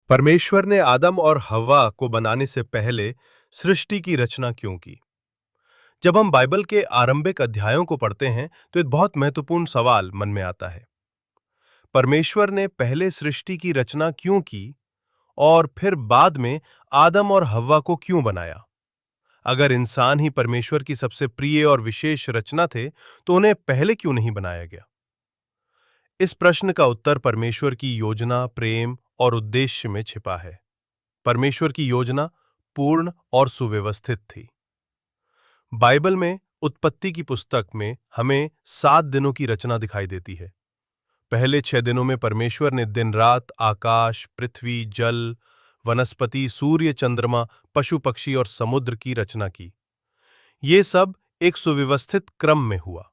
परमेश्वर ने आदम और हव्वा को बनाने से पहले सृष्टि की रचना क्यों की? जब हम बाइबल के आरंभिक अध्यायों को पढ़ते हैं, तो एक बहुत महत्वपूर्ण सवाल मन में आता है। परमेश्वर ने पहले सृष्टि की रचना क्यों की और फिर बाद में आदम और हव्वा को क्यों बनाया? अगर इंसान ही परमेश्वर की सबसे प्रिय और विशेष रचना थे, तो उन्हें पहले क्यों नहीं बनाया गया? इस प्रश्न का उत्तर परमेश्वर की योजना, प्रेम और उद्देश्य में छिपा है। परमेश्वर की योजना पूर्ण और सुव्यवस्थित थी। बाइबल में उत्पत्ति की पुस्तक में हमें 7 दिनों की रचना दिखाई देती है। पहले 6 दिनों में परमेश्वर ने दिन रात, आकाश, पृथ्वी, जल, वनस्पति, सूर्य, चंद्रमा, पशु पक्षी और समुद्र की रचना की। ये सब एक सुव्यवस्थित क्रम में हुआ।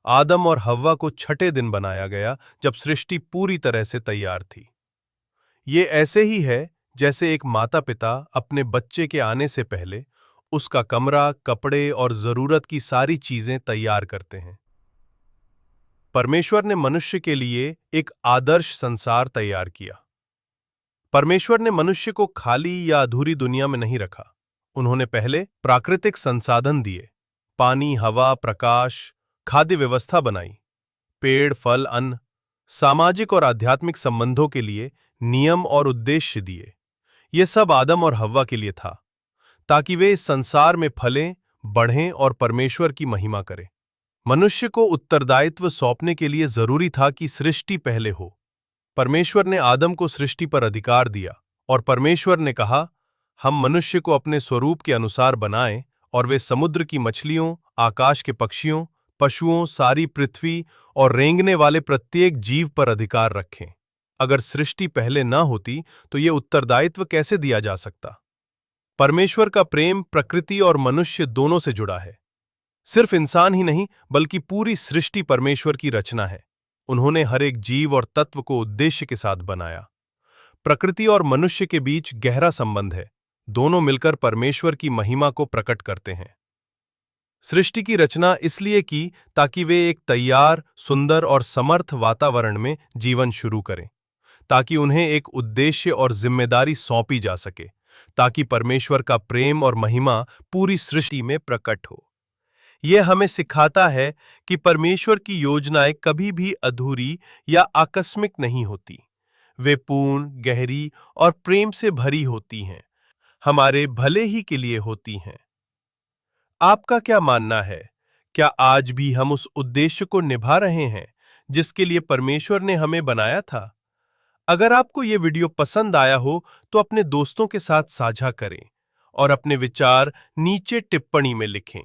आदम और हव्वा को छठे दिन बनाया गया, जब सृष्टि पूरी तरह से तैयार थी। ये ऐसे ही है जैसे एक माता-पिता अपने बच्चे के आने से पहले उसका कमरा, कपड़े और जरूरत की सारी चीजें तैयार करते हैं। परमेश्वर ने मनुष्य के लिए एक आदर्श संसार तैयार किया। परमेश्वर ने मनुष्य को खाली या अधूरी दुनिया में नहीं रखा। उन्होंने पहले प्राकृतिक संसाधन दिए, पानी, हवा, प्रकाश, खाद्य व्यवस्था बनाई, पेड़, फल, अन्न, सामाजिक और आध्यात्मिक संबंधों के लिए नियम और उद्देश्य दिए। ये सब आदम और हव्वा के लिए था, ताकि वे इस संसार में फलें, बढ़ें और परमेश्वर की महिमा करें। मनुष्य को उत्तरदायित्व सौंपने के लिए जरूरी था कि सृष्टि पहले हो। परमेश्वर ने आदम को सृष्टि पर अधिकार दिया और परमेश्वर ने कहा, हम मनुष्य को अपने स्वरूप के अनुसार बनाएं और वे समुद्र की मछलियों, आकाश के पक्षियों, पशुओं, सारी पृथ्वी और रेंगने वाले प्रत्येक जीव पर अधिकार रखें। अगर सृष्टि पहले न होती तो ये उत्तरदायित्व कैसे दिया जा सकता? परमेश्वर का प्रेम प्रकृति और मनुष्य दोनों से जुड़ा है। सिर्फ इंसान ही नहीं, बल्कि पूरी सृष्टि परमेश्वर की रचना है। उन्होंने हर एक जीव और तत्व को उद्देश्य के साथ बनाया। प्रकृति और मनुष्य के बीच गहरा संबंध है। दोनों मिलकर परमेश्वर की महिमा को प्रकट करते हैं। सृष्टि की रचना इसलिए की ताकि वे एक तैयार, सुंदर और समर्थ वातावरण में जीवन शुरू करें, ताकि उन्हें एक उद्देश्य और जिम्मेदारी सौंपी जा सके, ताकि परमेश्वर का प्रेम और महिमा पूरी सृष्टि में प्रकट हो। यह हमें सिखाता है कि परमेश्वर की योजनाएं कभी भी अधूरी या आकस्मिक नहीं होती। वे पूर्ण, गहरी और प्रेम से भरी होती हैं, हमारे भले ही के लिए होती हैं। आपका क्या मानना है? क्या आज भी हम उस उद्देश्य को निभा रहे हैं जिसके लिए परमेश्वर ने हमें बनाया था? अगर आपको ये वीडियो पसंद आया हो तो अपने दोस्तों के साथ साझा करें और अपने विचार नीचे टिप्पणी में लिखें।